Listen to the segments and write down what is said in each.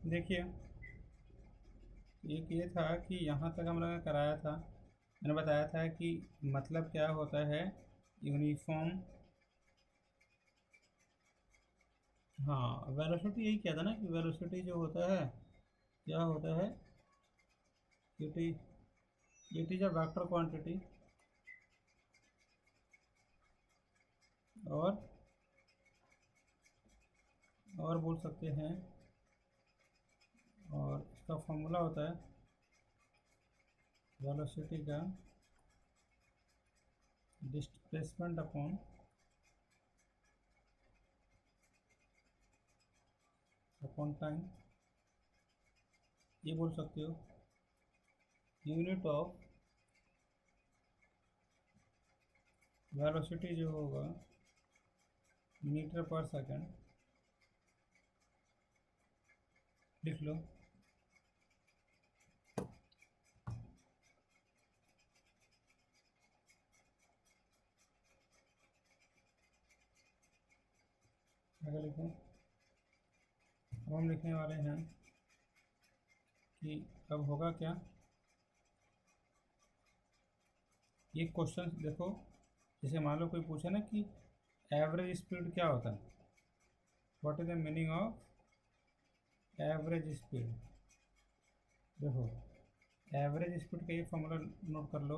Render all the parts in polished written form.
देखिए, एक ये था कि यहाँ तक हम लोगों ने कराया था, मैंने बताया था कि मतलब क्या होता है यूनिफॉर्म। हाँ, वेलोसिटी यही किया था ना कि वेलोसिटी जो होता है क्या होता है, it is a vector quantity. और बोल सकते हैं, और इसका फॉर्मूला होता है वेलोसिटी का डिस्प्लेसमेंट अपॉन टाइम। ये बोल सकते हो यूनिट ऑफ वेलोसिटी जो होगा मीटर पर सेकंड। लिख लो। आगे लिखो। अब हम लिखने वाले हैं कि अब होगा क्या, ये क्वेश्चन देखो। जैसे मान लो कोई पूछे ना कि एवरेज स्पीड क्या होता है, what is the meaning of average speed. देखो, एवरेज स्पीड का ये फॉर्मूला नोट कर लो,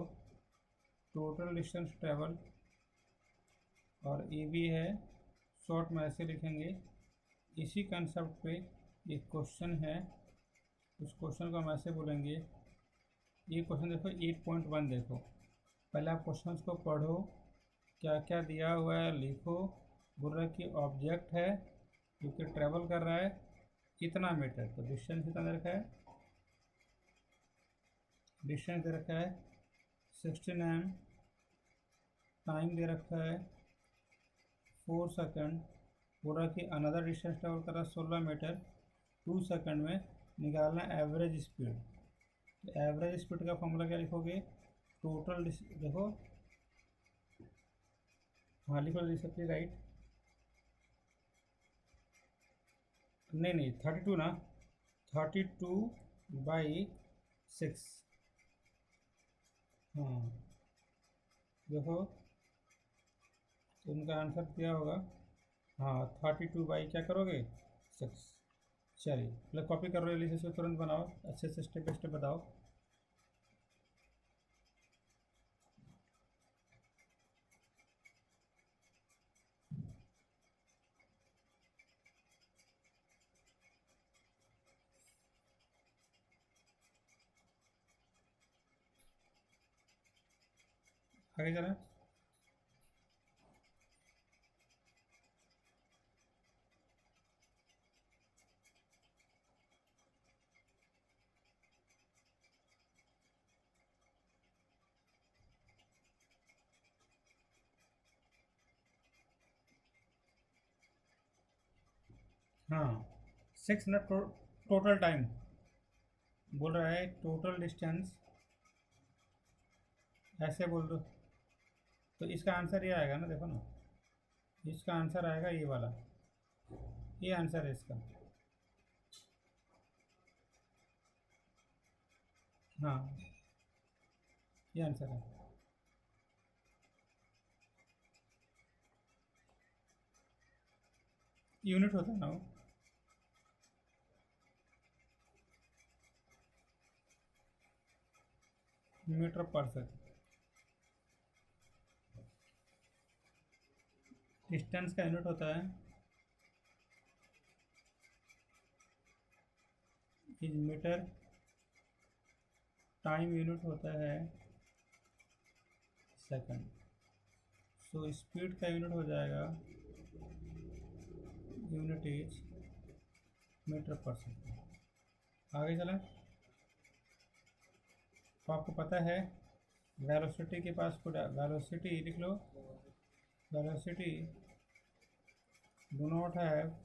टोटल डिस्टेंस ट्रेवल, और ए भी है, शॉर्ट में ऐसे लिखेंगे। इसी कंसेप्ट पे एक क्वेश्चन है, उस क्वेश्चन को हम ऐसे बोलेंगे। ये क्वेश्चन देखो 8.1, देखो पहले आप क्वेश्चन को पढ़ो, क्या क्या दिया हुआ है लिखो। बोल रहा है कि ऑब्जेक्ट है जो कि ट्रेवल कर रहा है कितना मीटर, तो डिस्टेंस कितना दे रखा है, डिस्टेंस दे रखा है 16 m, टाइम दे रखा है 4 सेकंड। बोल रहा है कि अनदर डिस्टेंस ट्रेवल कर रहा है 16 मीटर 2 सेकंड में, निकालना एवरेज स्पीड। तो एवरेज स्पीड का फॉर्मूला क्या लिखोगे, टोटल देखो, हाँ लिखो रिसेप्टली राइट, नहीं 32 ना, 32/6। हाँ देखो, तो उनका आंसर क्या होगा, हाँ 32 क्या करोगे 6। चलिए मतलब कॉपी कर रहे हो, इसको तुरंत बनाओ, अच्छे से स्टेप बाई स्टेप बताओ। आगे चलें। हाँ 6 ना, टोटल टाइम बोल रहा है, टोटल डिस्टेंस ऐसे बोल दो, तो इसका आंसर ये आएगा ना, देखो ना, इसका आंसर आएगा ये वाला, ये आंसर है इसका। हाँ ये आंसर है। यूनिट होता है ना वो, मीटर पर सेकंड। डिस्टेंस का यूनिट होता है इज मीटर, टाइम यूनिट होता है सेकंड। सो स्पीड का यूनिट हो जाएगा, unit is metre per second. आगे चलें। तो आपको पता है वेलोसिटी के पास को, वेलोसिटी लिख लो, velocity do not have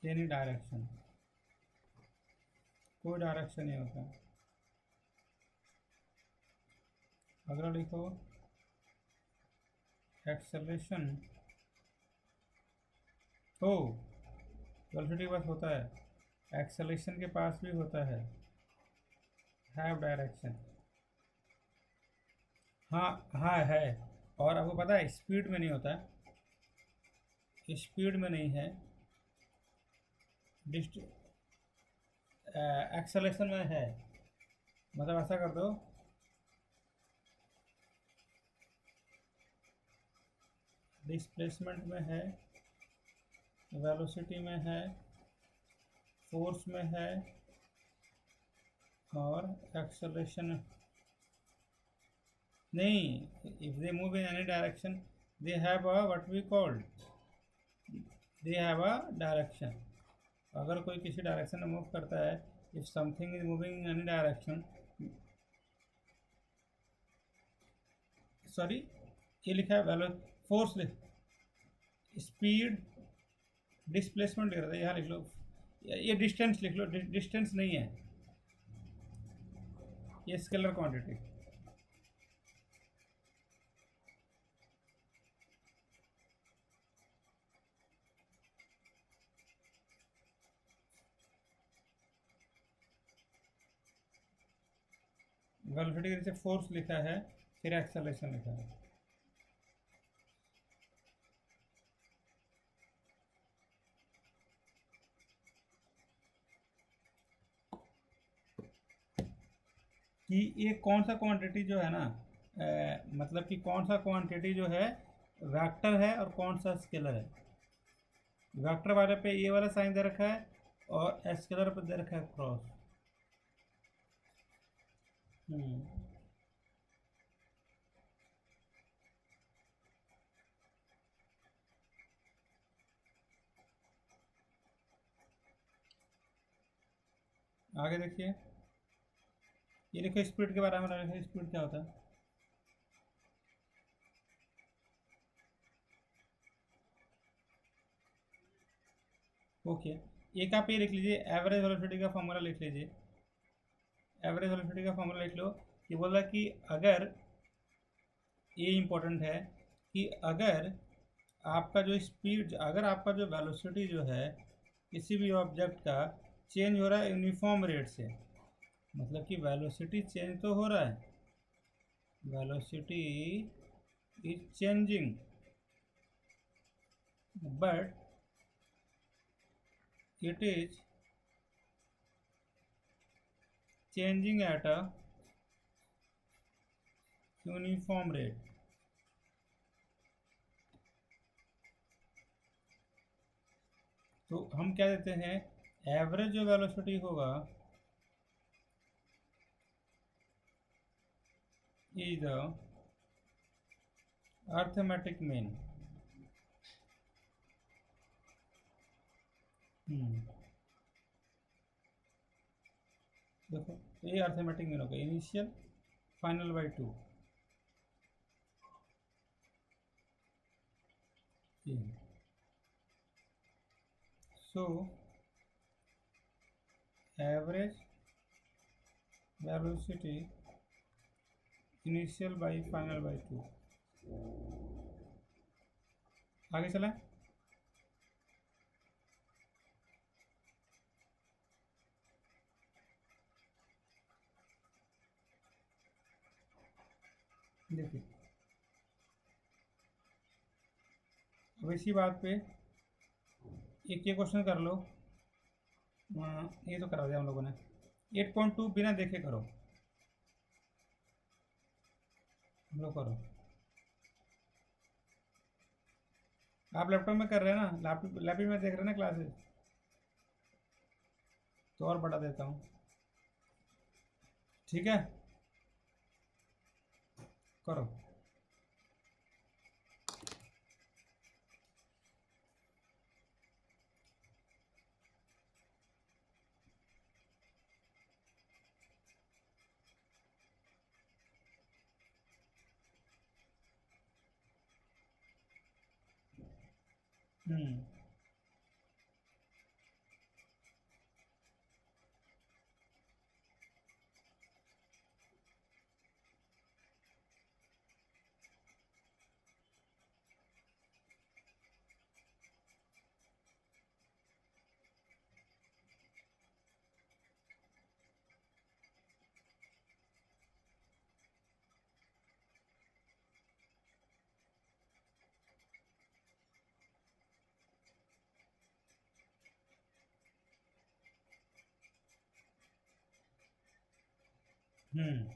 any direction, कोई डायरेक्शन नहीं होता। अगला लिखो, एक्सेलरेशन हो वेलोसिटी के पास होता है, एक्सेलरेशन के पास भी होता है, हैव डायरेक्शन। हाँ हाँ है। और आपको पता है स्पीड में नहीं होता है, स्पीड में नहीं है, एक्सेलरेशन में है। मतलब ऐसा कर दो, डिस्प्लेसमेंट में है, वेलोसिटी में है, फोर्स में है, और एक्सेलरेशन नहीं। If they move in any direction they have a what we called, they have a direction. अगर कोई किसी डायरेक्शन में मूव करता है, if something is moving in any direction, sorry ये लिखा है वैलो, फोर्स लिख, स्पीड, डिस्प्लेसमेंट लिख रहा था, यहाँ लिख लो, ये डिस्टेंस लिख लो, डिस्टेंस नहीं है, ये स्केलर क्वांटिटी। वेलोसिटी के नीचे फोर्स लिखा है, फिर एक्सेलरेशन लिखा है। कि ये कौन सा क्वांटिटी जो है ना, मतलब कि कौन सा क्वांटिटी जो है वेक्टर है और कौन सा स्केलर है। वेक्टर वाले पे ये वाला साइन दे रखा है और स्केलर पे दे रखा है क्रॉस। आगे देखिए, ये देखो स्पीड के बारे में देखो, स्पीड क्या होता है। ओके, एक आप ये लिख लीजिए, एवरेज वेलोसिटी का फॉर्मूला लिख लीजिए। एवरेज वेलोसिटी का फॉर्मूला लिख लो, कि बोला कि अगर, ये इंपॉर्टेंट है, कि अगर आपका जो स्पीड, अगर आपका जो वेलोसिटी जो है किसी भी ऑब्जेक्ट का चेंज हो रहा है यूनिफॉर्म रेट से, मतलब कि वेलोसिटी चेंज तो हो रहा है, velocity is changing, but it is changing at a uniform rate। तो हम क्या देते हैं, एवरेज जो वेलोसिटी होगा इज द अर्थमेटिक मीन। देखो, ये अर्थमेटिक मीन होगा, initial final by 2। So average velocity initial by final by 2। आगे चलें। देखिए, अब इसी बात पे एक ये क्वेश्चन कर लो। ये तो करा दिया हम लोगों ने। 8.2 बिना देखे करो, हम लोग करो। आप लैपटॉप में कर रहे हैं ना, लैपटॉप में देख रहे हैं ना क्लासेस, तो और बढ़ा देता हूँ, ठीक है, करो। हम्म हम्म।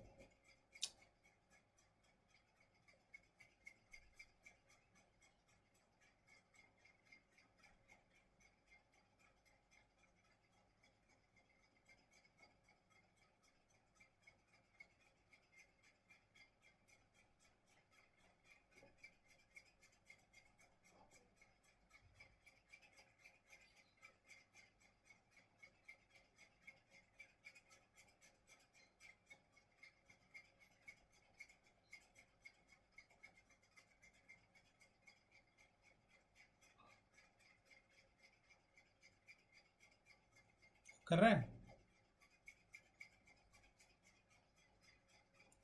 कर रहे हैं,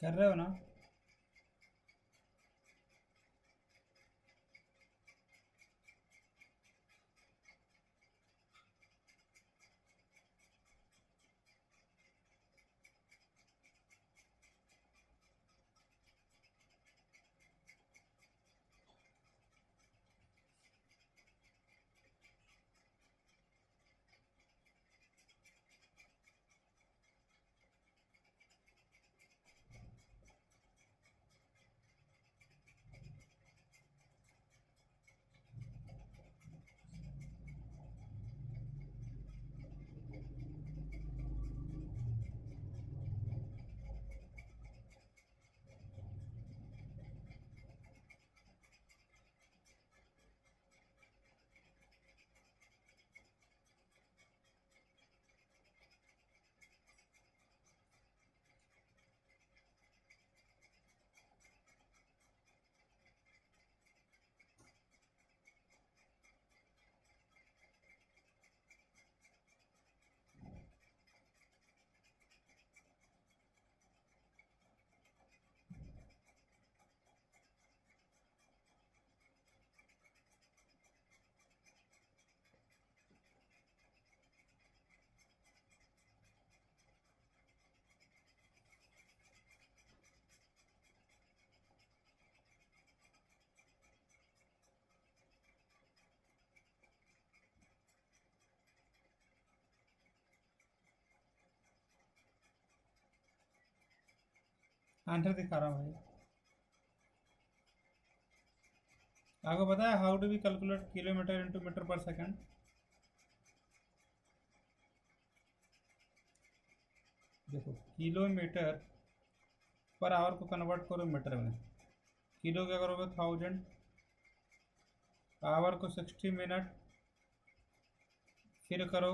कर रहे हो ना? आंसर दिखा रहा हूँ भाई। आपको पता है how do we calculate kilometre into metre per second? देखो, किलोमीटर पर आवर को कन्वर्ट करो मीटर में। किलो क्या करोगे 1000, आवर को 60 मिनट, फिर करो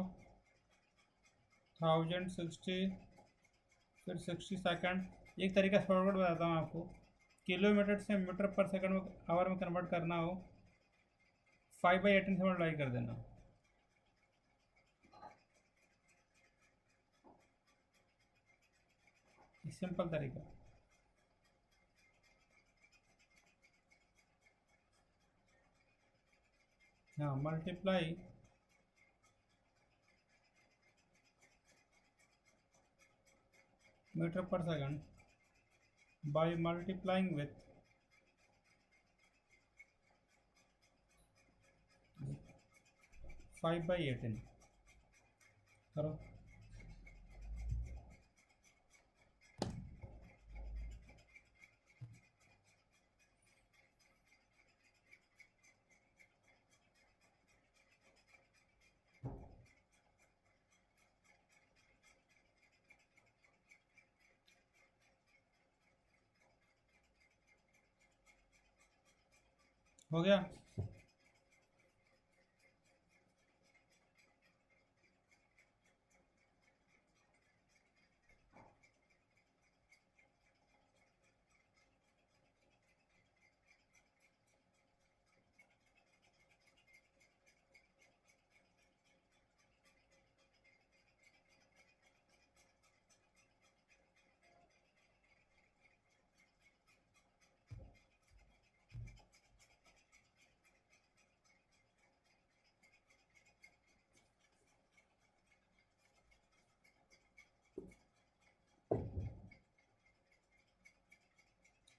1060, फिर 60 सेकंड। एक तरीका फॉरवर्ड बताता हूँ आपको। किलोमीटर से मीटर पर सेकंड में आवर में कन्वर्ट करना हो, 5/18 से मल्टीप्लाई कर देना। सिंपल तरीका। हाँ, multiply metre per second by multiplying with 5/18 करो। हो गया?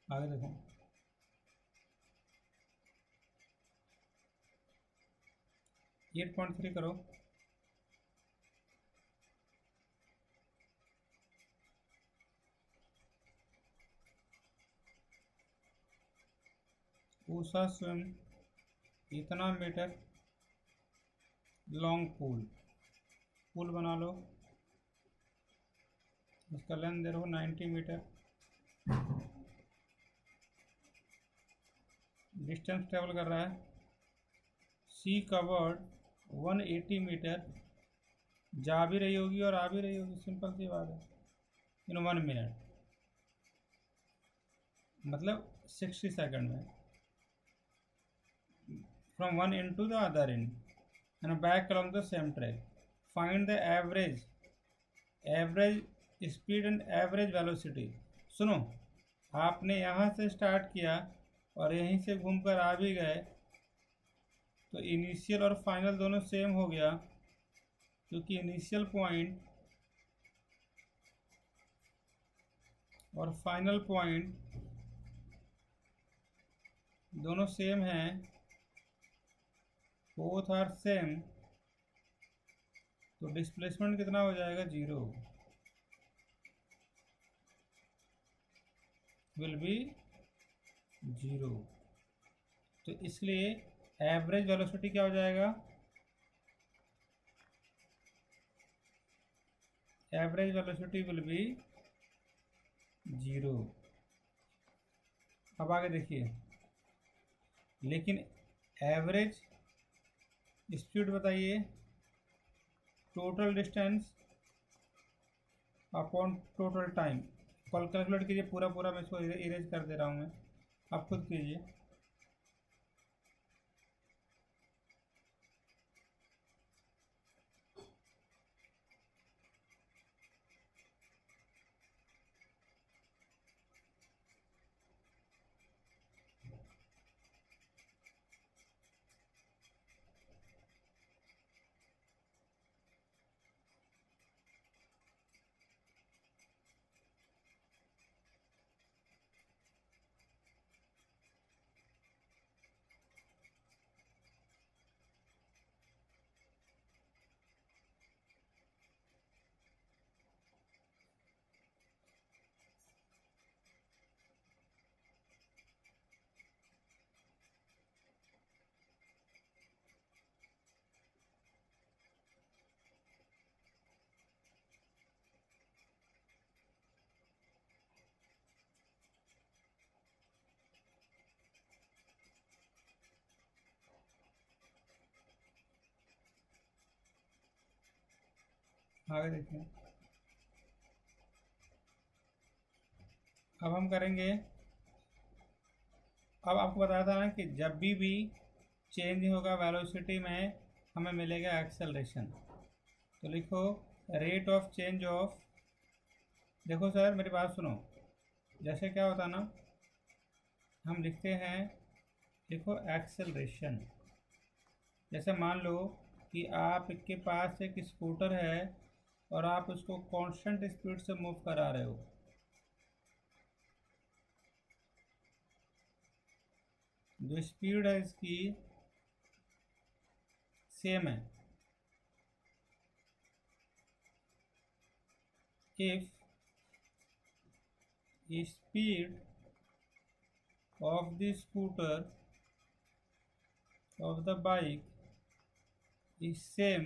आगे देखो, 8.3 करो। उषा स्विम इतना मीटर लॉन्ग पूल बना लो, इसका लेंथ दे रहा हूँ 90 मीटर, डिस्टेंस ट्रेवल कर रहा है, सी कवर्ड 180 मीटर, जा भी रही होगी और आ भी रही होगी, सिंपल सी बात है, इन 1 मिनट, मतलब 60 सेकंड में, from one end to the other end and back along the same track, find the average speed and average velocity. सुनो, आपने यहाँ से स्टार्ट किया और यहीं से घूमकर आ भी गए, तो इनिशियल और फाइनल दोनों सेम हो गया, क्योंकि इनिशियल पॉइंट और फाइनल पॉइंट दोनों सेम हैं, बोथ आर सेम, तो डिस्प्लेसमेंट कितना हो जाएगा, 0 विल बी 0। तो इसलिए एवरेज वेलोसिटी क्या हो जाएगा, एवरेज वेलोसिटी विल बी 0। अब आगे देखिए, लेकिन एवरेज स्पीड बताइए, total distance upon total time, calculate कीजिए, पूरा मैं इसको इरेज कर दे रहा हूँ, मैं आप खुद कीजिए। आगे देखिए, अब हम करेंगे, अब आपको बताया था ना कि जब भी चेंज होगा वेलोसिटी में, हमें मिलेगा एक्सेलरेशन। तो लिखो रेट ऑफ चेंज ऑफ, देखो सर मेरी बात सुनो, जैसे क्या होता ना, हम लिखते हैं, देखो एक्सेलरेशन, जैसे मान लो कि आपके पास एक स्कूटर है और आप उसको कांस्टेंट स्पीड से मूव करा रहे हो, जो स्पीड है इसकी सेम है, if speed of the scooter of the bike is same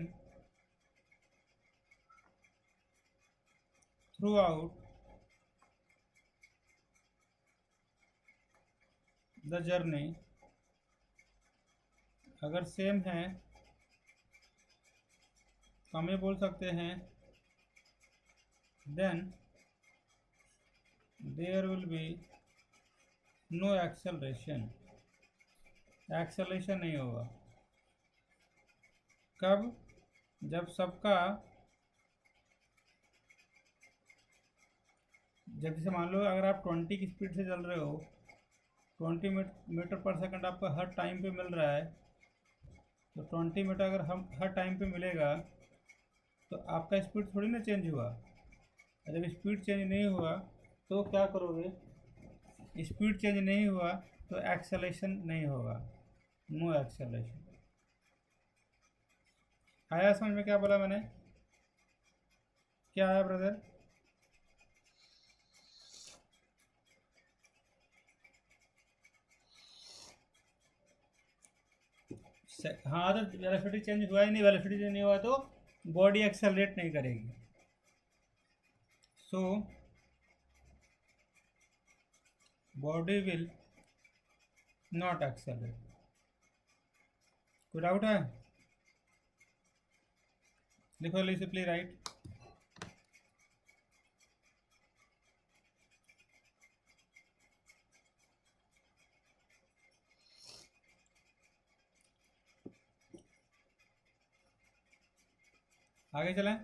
throughout the journey, अगर सेम है तो हम ये बोल सकते हैं then there will be no acceleration, acceleration नहीं होगा। कब, जब जैसे मान लो अगर आप 20 की स्पीड से चल रहे हो, 20 मीटर पर सेकंड आपको हर टाइम पे मिल रहा है, तो 20 मीटर अगर हम हर टाइम पे मिलेगा तो आपका स्पीड थोड़ी ना चेंज हुआ। जब स्पीड चेंज नहीं हुआ तो क्या करोगे, स्पीड चेंज नहीं हुआ तो एक्सेलरेशन नहीं होगा, नो एक्सेलरेशन। आया समझ में क्या बोला मैंने, क्या आया ब्रदर? हाँ, तो वेलोसिटी चेंज हुआ ही नहीं, वेलोसिटी चेंज नहीं हुआ तो बॉडी एक्सेलरेट नहीं करेगी। So body will not accelerate. कोई डाउट है? लिखो सिंपली राइट। आगे चलें।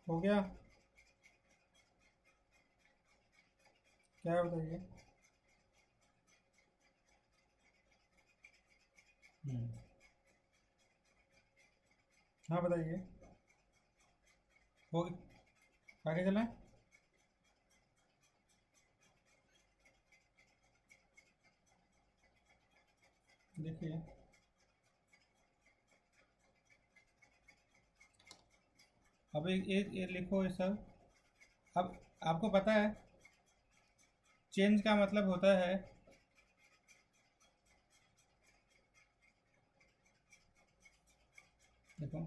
हो गया? क्या है बताइए। हाँ बताइए। हो आगे चलें। देखिए, अब ये लिखो ये सब। अब आपको पता है चेंज का मतलब होता है, देखो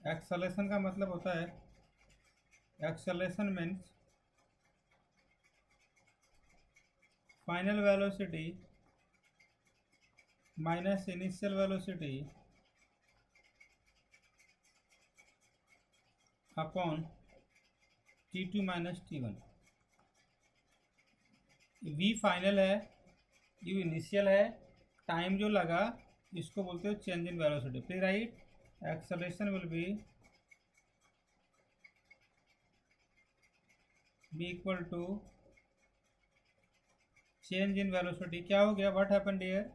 एक्सेलेरेशन का मतलब होता है, acceleration means final velocity minus initial velocity upon T2 minus T1। V final है, U इनिशियल है, टाइम जो लगा इसको बोलते हो चेंज इन वेलोसिटी। फिर right, acceleration will be equal to change in velocity. क्या हो गया, what happened here?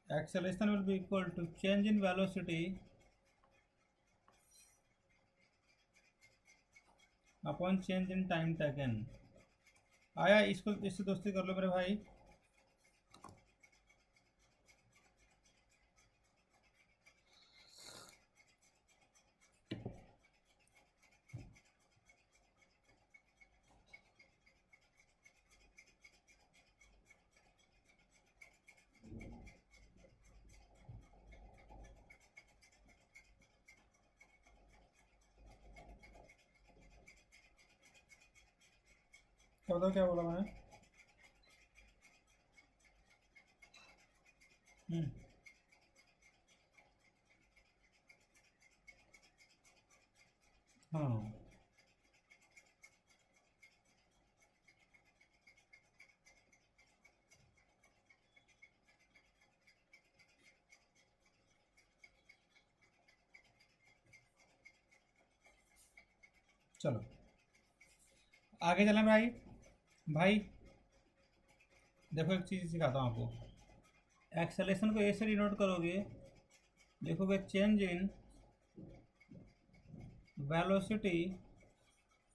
Acceleration will be equal to change in velocity upon change in time taken। आया? इसको इससे दोस्ती कर लो मेरे भाई। क्या बताओ, क्या बोला मैंने? हम्म, हाँ चलो आगे चलें भाई। भाई देखो एक चीज़ सिखाता हूँ आपको। एक्सेलेरेशन को ऐसे डिनोट करोगे, देखोगे change in velocity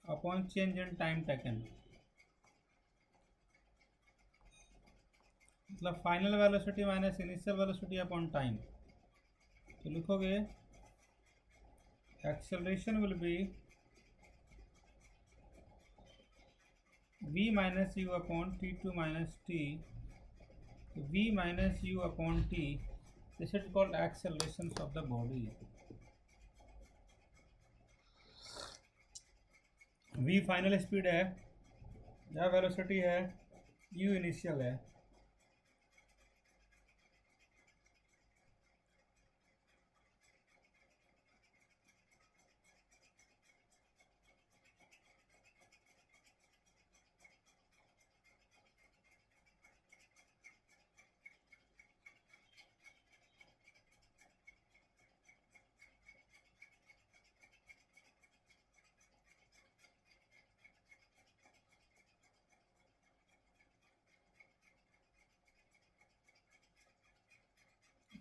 upon change in time taken. मतलब final velocity minus initial velocity upon time. तो लिखोगे acceleration will be v minus u upon t2 minus t, v minus u upon t, this is called accelerations of the body। v final speed है या velocity है, u initial है।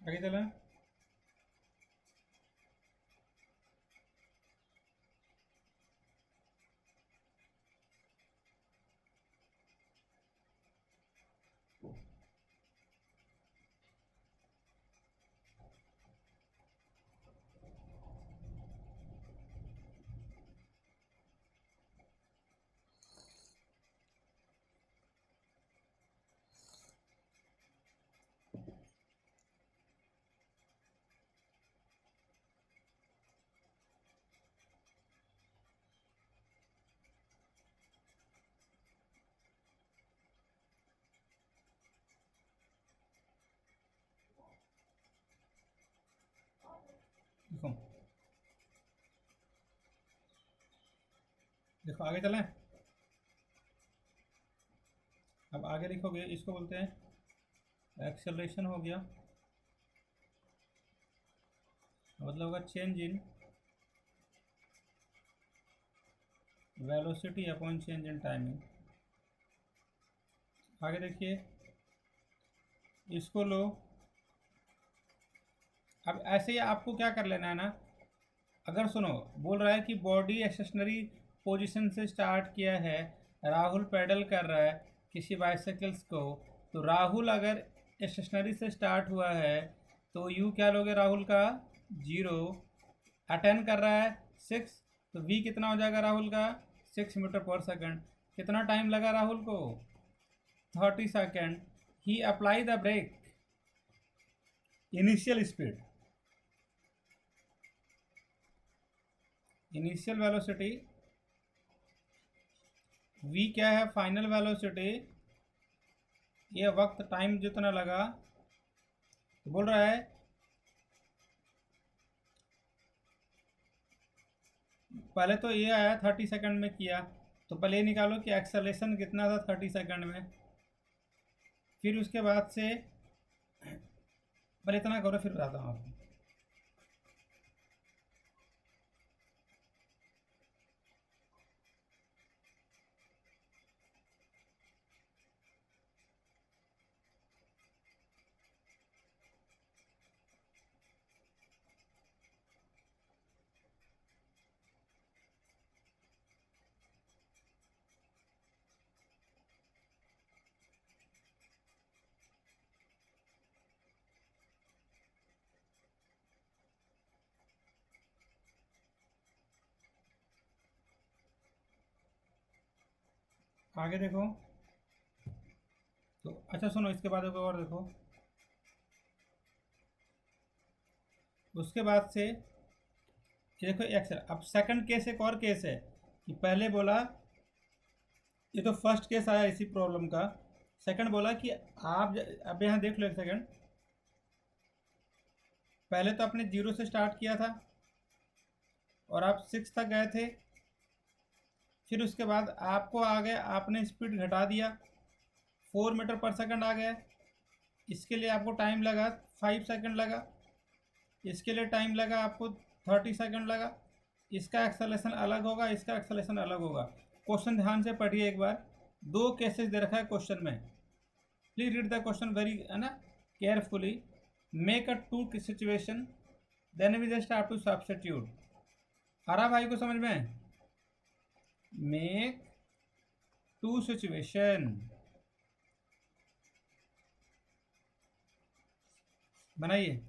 आगे चलें। देखो देखो आगे चलें। अब आगे लिखोगे, इसको बोलते हैं एक्सेलरेशन हो गया, मतलब होगा change in velocity upon change in timing. आगे देखिए, इसको लो। अब ऐसे ही आपको क्या कर लेना है ना, अगर सुनो, बोल रहा है कि बॉडी स्टेशनरी पोजीशन से स्टार्ट किया है, राहुल पैडल कर रहा है किसी बाइसाइकिल्स को, तो राहुल अगर स्टेशनरी से स्टार्ट हुआ है तो यू क्या लोगे, राहुल का 0, अटेंड कर रहा है 6, तो वी कितना हो जाएगा राहुल का 6 मीटर पर सेकंड। कितना टाइम लगा राहुल को, 30 second. He apply the brake, initial speed, initial velocity, v क्या है फाइनल वेलोसिटी, ये वक्त टाइम जितना लगा। तो बोल रहा है पहले तो ये आया 30 सेकंड में किया, तो पहले ये निकालो कि एक्सेलरेशन कितना था 30 सेकंड में। फिर उसके बाद से पहले इतना करो, फिर बताता हूँ आपको। आगे देखो, तो अच्छा सुनो, इसके बाद एक और देखो। उसके बाद से ये देखो एक्सेल। अब सेकंड केस एक और केस है कि पहले बोला, ये तो फर्स्ट केस आया इसी प्रॉब्लम का। सेकंड बोला कि आप अब यहाँ देख लो एक सेकंड, पहले तो आपने 0 से स्टार्ट किया था और आप 6 तक गए थे। फिर उसके बाद आपको आ गया, आपने स्पीड घटा दिया, 4 मीटर पर सेकंड आ गया। इसके लिए आपको टाइम लगा 5 सेकंड लगा, इसके लिए टाइम लगा आपको 30 सेकंड लगा। इसका एक्सेलेरेशन अलग होगा, इसका एक्सेलेरेशन अलग होगा। क्वेश्चन ध्यान से पढ़िए एक बार, दो केसेस दे रखा है क्वेश्चन में। Please read the question very है ना carefully. Make a to situation, then we just have to substitute. आ रहा भाई को समझ में? मेक टू सिचुएशन, बनाइए।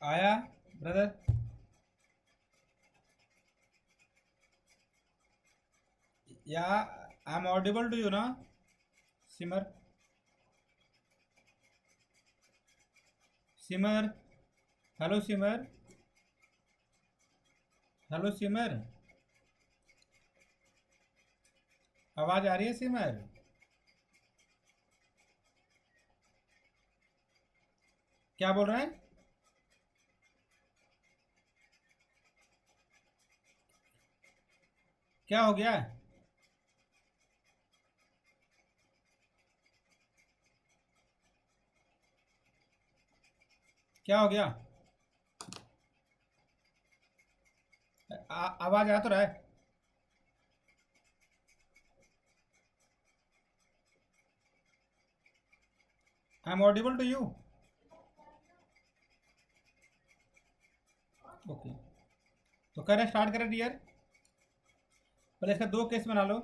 आया ब्रदर? या I'm audible to you ना सिमर? सिमर, हेलो सिमर, हेलो सिमर, आवाज आ रही है सिमर? क्या बोल रहे हैं? क्या हो गया? क्या हो गया? आवाज आ तो रहा है। I'm audible to you? Okay, तो करें, स्टार्ट करें डियर। पहले इसका दो केस बना लो।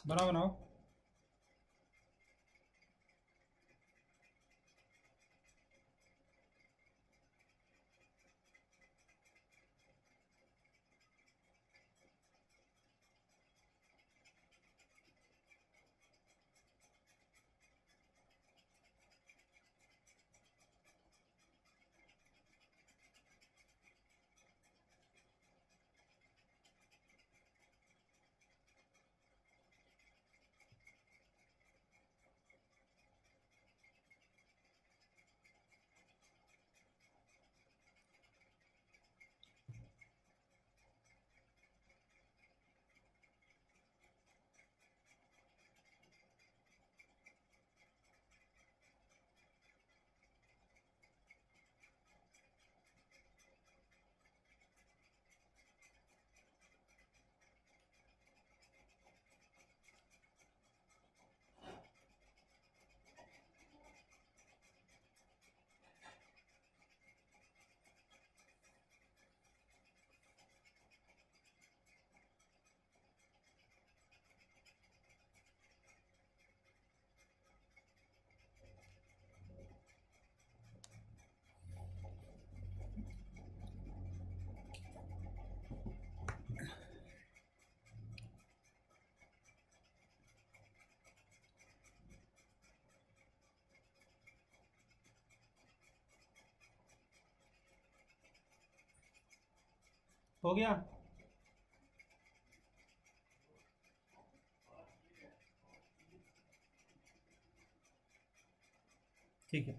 बनाओ बनाओ। हो गया? ठीक है।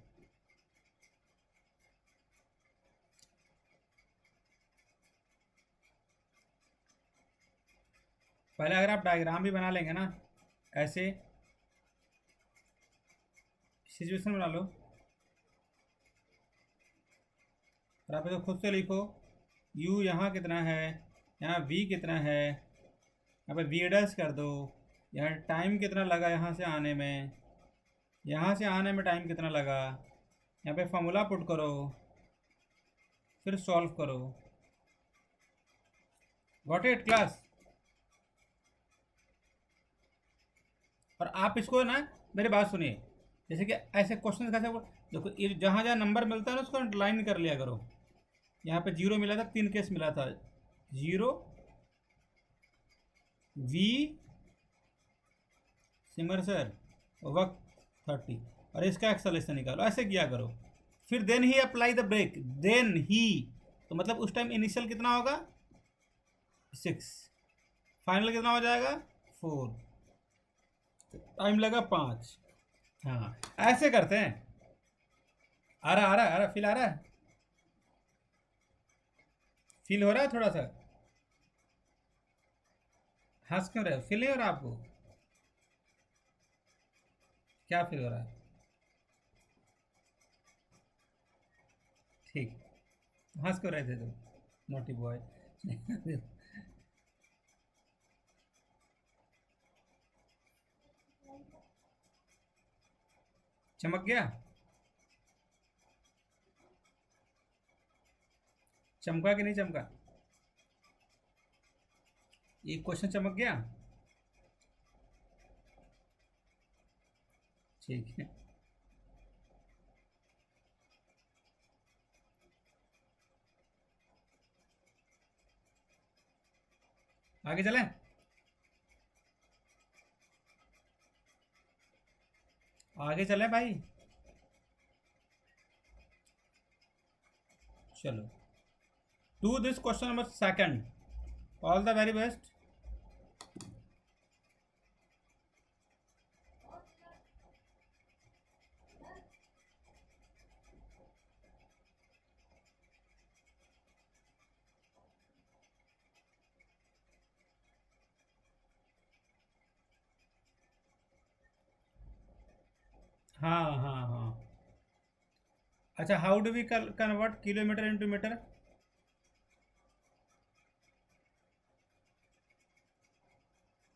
पहले अगर आप डायग्राम भी बना लेंगे ना, ऐसे सिचुएशन बना लो, और आप इसको खुद से लिखो। u यहाँ कितना है, यहाँ v कितना है, यहाँ पे v डैश कर दो। यहाँ टाइम कितना लगा यहाँ से आने में, यहाँ से आने में टाइम कितना लगा। यहाँ पे फॉर्मूला पुट करो, फिर सॉल्व करो। Got it class? और आप इसको ना, मेरी बात सुनिए, जैसे कि ऐसे क्वेश्चन कैसे देखो, ये जहाँ जहाँ नंबर मिलता है ना उसको अंडरलाइन कर लिया करो। यहाँ पे जीरो मिला था, 3 केस मिला था, जीरो, वी, सिमर सर, वक्त 30, और इसका एक्सलेशन निकालो, ऐसे किया करो। फिर then he apply the brake, then he, तो मतलब उस टाइम इनिशियल कितना होगा 6, फाइनल कितना हो जाएगा 4, टाइम लगा 5। हाँ, ऐसे करते हैं। आ रहा फील आ रहा है? फील हो रहा है थोड़ा सा? हंस क्यों रहे? फील नहीं हो रहा आपको? क्या फील हो रहा है? ठीक, हंस क्यों रहे थे तुम, नोटी बॉय? चमक गया? चमका कि नहीं चमका? एक क्वेश्चन चमक गया? ठीक है। आगे चलें? आगे चलें भाई? चलो, do this question number second. All the very best. हाँ हाँ हाँ. अच्छा, how do we convert kilometre into metre?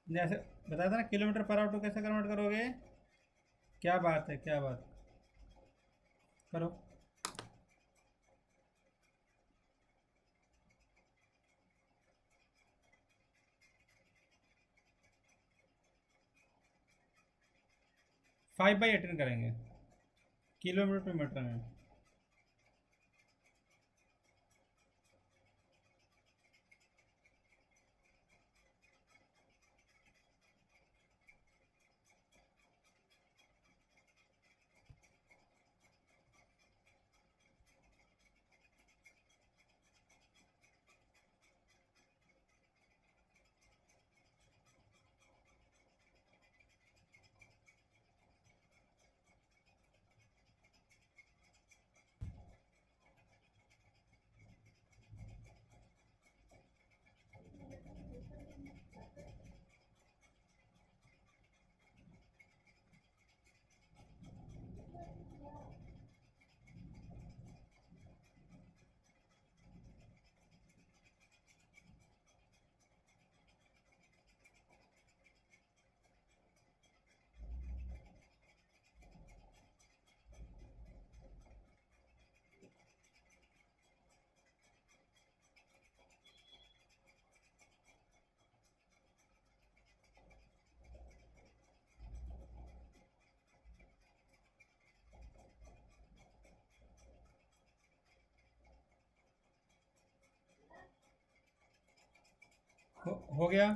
जैसे बताया था ना, किलोमीटर पर आवर टू कैसे कन्वर्ट करोगे? क्या बात है, क्या बात. करो. 5/18 करेंगे किलोमीटर टू मीटर में. हो गया.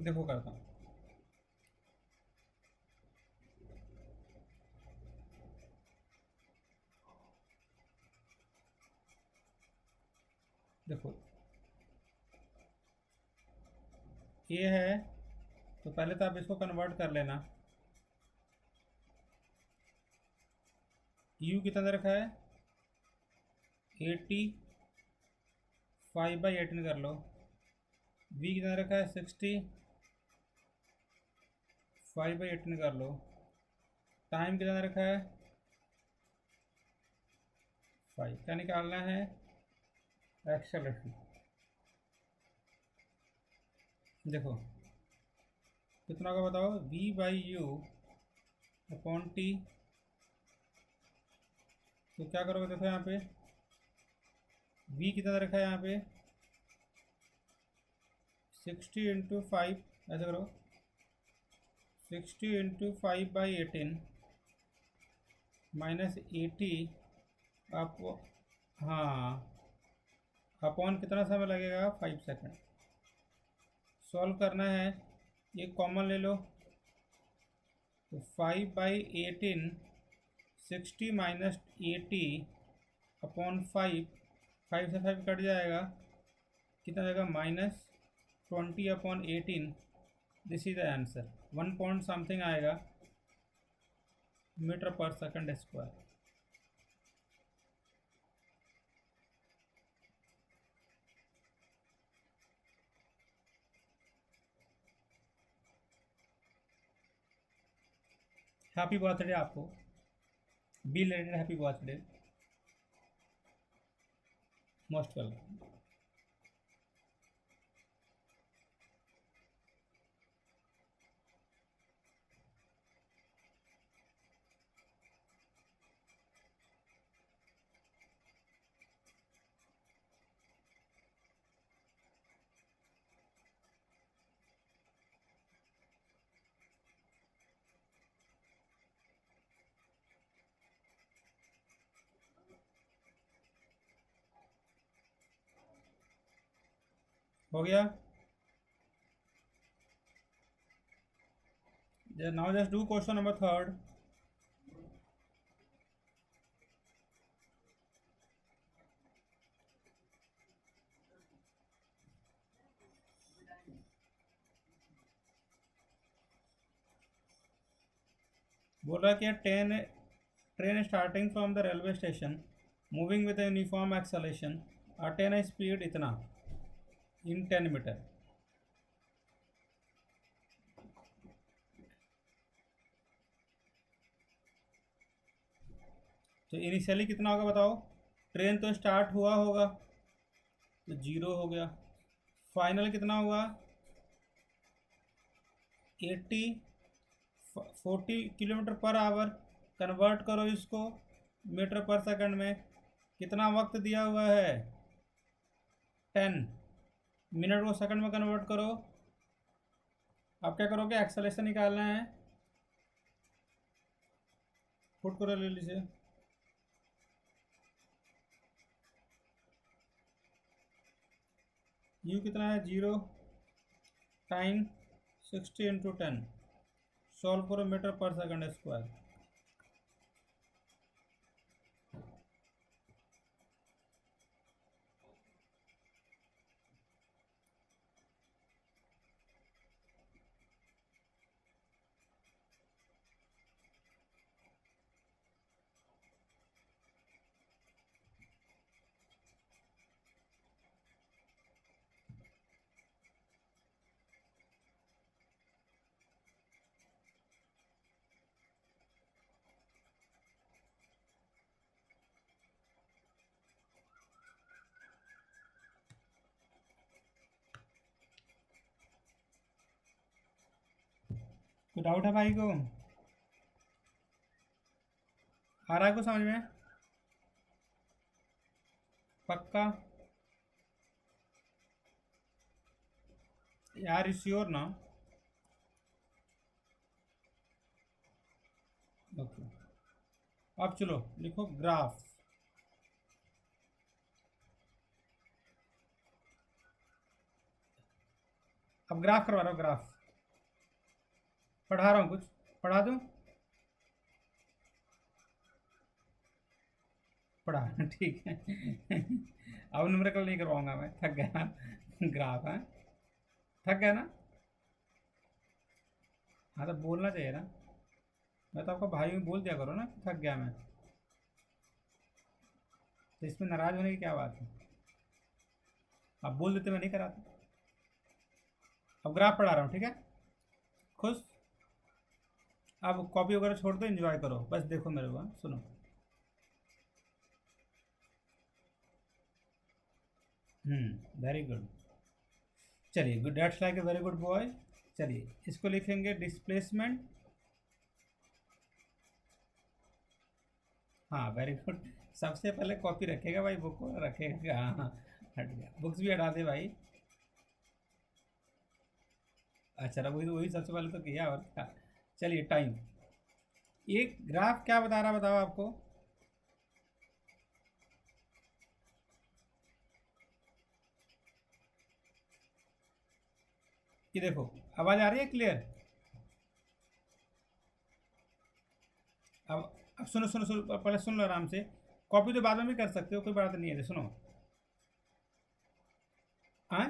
देखो करता हूँ. देखो, ये है, तो पहले तो आप इसको कन्वर्ट कर लेना. यू कितना दे रखा है? 80. 5/18 कर लो. वी कितना दे रखा है? 60. 5/18 कर लो. टाइम कितना दे रखा है? 5. क्या निकालना है? एक्सेलरेशन. देखो कितना होगा बताओ. V/U upon T. तो क्या करोगे? देखो यहाँ पे v कितना दे रखा है यहाँ पे? 60 इंटू 5. ऐसे करो, 60 इंटू 5/18 माइनस 80 आप. हाँ, अपॉन कितना समय लगेगा? 5 सेकंड. सॉल्व करना है, ये कॉमन ले लो. तो 5/18, 60 माइनस 80 अपॉन 5. 5 से 5 कट जाएगा, कितना जाएगा? -20 upon 18. This is the answer. 1 point something आएगा. Metre per second square. Happy birthday आपको, be related happy birthday, most welcome. हो गया? Now just do question number third. बोल रहा है कि train starting from the railway station moving with uniform acceleration attain speed इतना इन 10 metre. तो initially कितना होगा बताओ? ट्रेन तो स्टार्ट हुआ होगा तो 0 हो गया। फाइनल कितना हुआ? 80 40 किलोमीटर पर आवर। कन्वर्ट करो इसको मीटर पर सेकंड में, कितना वक्त दिया हुआ है? 10। मिनट को सेकंड में कन्वर्ट करो। अब क्या करोगे? एक्सेलेरेशन निकालना है। पुट करो ले लीजिए। यू कितना है? 0 टाइम 60 इंटू 10। सॉल्व करो मीटर पर सेकंड स्क्वायर। कोई डाउट है भाई को? आ रहा है को समझ में? पक्का यार? इज श्योर ना? ओके, अब चलो लिखो ग्राफ। अब ग्राफ करवा रहा हूँ, ग्राफ पढ़ा रहा हूँ, कुछ पढ़ा दूँ? पढ़ा ठीक है। अब न्यूमेरिकल नहीं करवाऊंगा मैं, थक गया। ग्राफ है, थक गया ना? हाँ तो बोलना चाहिए ना, मैं तो आपको भाई में बोल दिया करो ना कि थक गया मैं, तो इसमें नाराज होने की क्या बात है? आप बोल देते मैं नहीं कराता। अब ग्राफ पढ़ा रहा हूँ, ठीक है? खुश? अब कॉपी वगैरह छोड़ दो, एंजॉय करो, बस देखो मेरे को, हाँ? सुनो। Very good. चलिए, good, that's like a very good boy. चलिए इसको लिखेंगे डिस्प्लेसमेंट। हाँ वेरी गुड। सबसे पहले कॉपी रखेगा भाई, बुक को रखेगा। हाँ, हट गया, बुक्स भी हटा दे भाई। अच्छा, वही वही सबसे पहले तो किया, और क्या? चलिए, टाइम। एक ग्राफ क्या बता रहा, बताओ आपको? कि देखो, आवाज आ रही है क्लियर? अब सुनो सुनो सुनो, पहले सुन लो आराम से। कॉपी तो बाद में भी कर सकते हो, कोई बात नहीं है, सुनो। हाँ,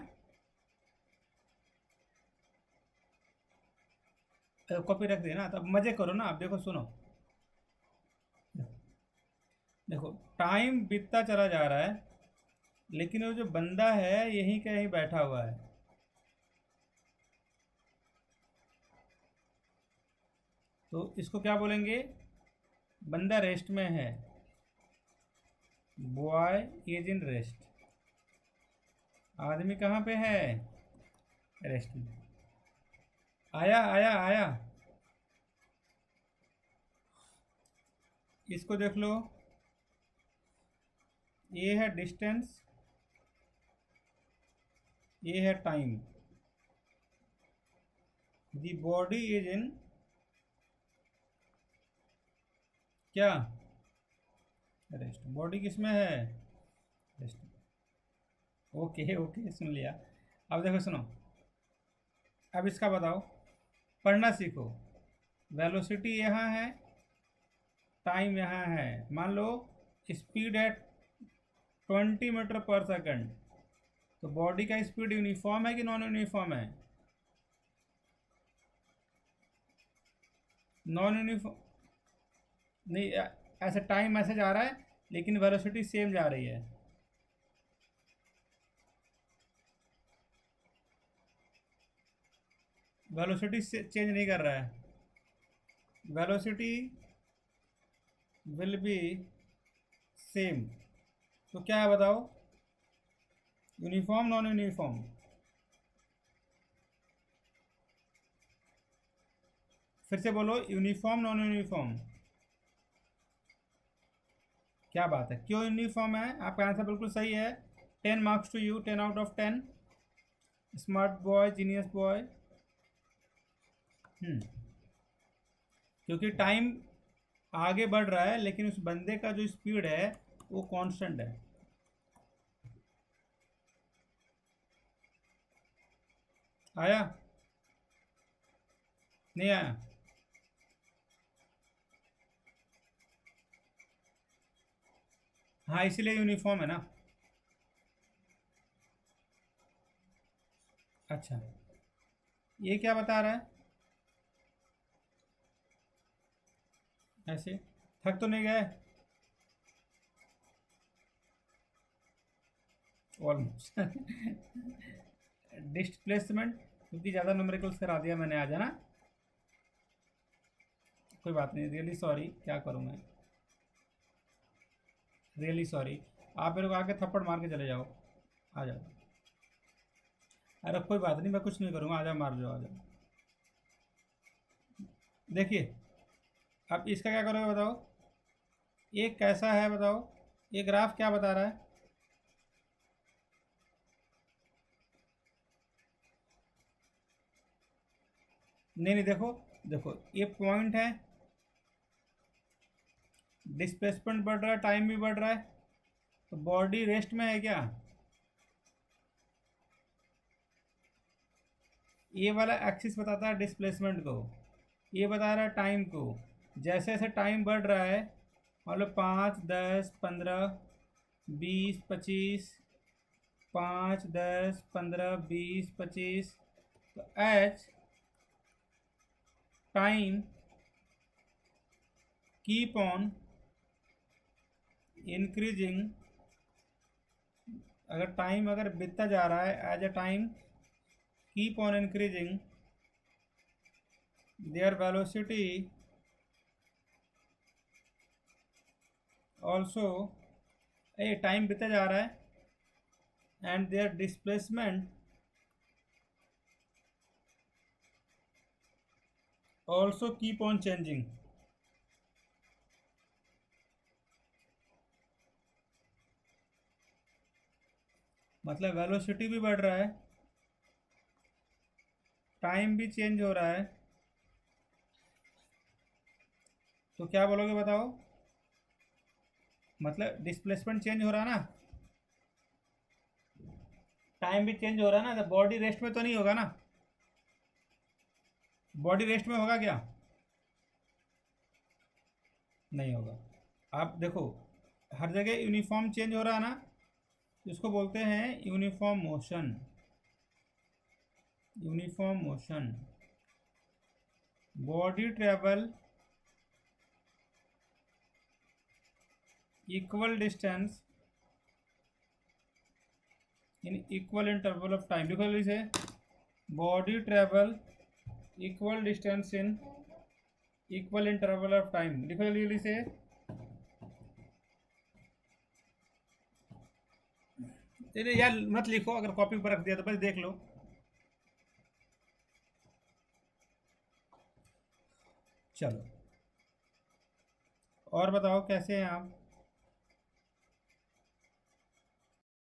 कॉपी रख देना, तब मजे करो ना। अब देखो सुनो, देखो टाइम बीतता चला जा रहा है, लेकिन वो जो बंदा है यहीं कहीं बैठा हुआ है। तो इसको क्या बोलेंगे? बंदा रेस्ट में है, बॉय इज इन रेस्ट। आदमी कहाँ पे है? रेस्ट में। आया आया आया। इसको देख लो, ये है डिस्टेंस, ये है time. The body is in क्या? रेस्ट। बॉडी किस में है? रेस्ट। ओके ओके, सुन लिया। अब देखो सुनो, अब इसका बताओ, पढ़ना सीखो। वेलोसिटी यहाँ है, टाइम यहाँ है। मान लो स्पीड है 20 मीटर पर सेकंड, तो बॉडी का स्पीड यूनिफॉर्म है कि नॉन यूनिफॉर्म है? नॉन यूनिफॉर्म नहीं, ऐसे टाइम ऐसे जा रहा है, लेकिन वेलोसिटी सेम जा रही है। वेलोसिटी से चेंज नहीं कर रहा है। Velocity will be same. तो क्या है बताओ, यूनिफॉर्म नॉन यूनिफॉर्म? फिर से बोलो, यूनिफॉर्म नॉन यूनिफॉर्म? क्या बात है, क्यों यूनिफॉर्म है? आपका आंसर बिल्कुल सही है। 10 marks to you, 10 out of 10। Smart boy, genius boy. क्योंकि टाइम आगे बढ़ रहा है, लेकिन उस बंदे का जो स्पीड है वो कांस्टेंट है। आया? नहीं आया? हाँ, इसीलिए यूनिफॉर्म है ना। अच्छा, ये क्या बता रहा है? ऐसे थक तो नहीं गए? ऑलमोस्ट। डिस्प्लेसमेंट, क्योंकि ज़्यादा न्यूमेरिकल्स करा दिया मैंने आज, है ना। कोई बात नहीं, रियली सॉरी, क्या करूँ मैं, रियली सॉरी। आप मेरे को आके थप्पड़ मार के चले जाओ। आ जाओ। अरे कोई बात नहीं, मैं कुछ नहीं करूँगा, आ जाओ, मार जाओ, आ जाओ। देखिए, अब इसका क्या करोगे बताओ? ये कैसा है बताओ? ये ग्राफ क्या बता रहा है? नहीं नहीं, देखो देखो, ये पॉइंट है, डिस्प्लेसमेंट बढ़ रहा है, टाइम भी बढ़ रहा है, तो बॉडी रेस्ट में है क्या? ये वाला एक्सिस बताता है डिस्प्लेसमेंट को, ये बता रहा है टाइम को। जैसे जैसे टाइम बढ़ रहा है, मतलब 5, 10, 15, 20, 25, 5, 10, 15, 20, 25, तो each time keep on increasing, अगर टाइम अगर बीतता जा रहा है, as a time keep on increasing their velocity also, a time बीतता जा रहा है, and their displacement also keep on changing. मतलब वेलोसिटी भी बढ़ रहा है, टाइम भी चेंज हो रहा है, तो क्या बोलोगे बताओ? मतलब डिस्प्लेसमेंट चेंज हो रहा है ना, टाइम भी चेंज हो रहा है ना, तो बॉडी रेस्ट में तो नहीं होगा ना? बॉडी रेस्ट में होगा क्या? नहीं होगा। आप देखो, हर जगह यूनिफॉर्म चेंज हो रहा है ना, इसको बोलते हैं uniform motion. Uniform motion, body travel equal distance in equal interval of time. लिखो जल्दी से, body travel equal distance in equal interval of time. लिखो जल्दी जल्दी से। चलिए यार मत लिखो, अगर कॉपी पर रख दिया तो बस देख लो। चलो और बताओ कैसे हैं आप।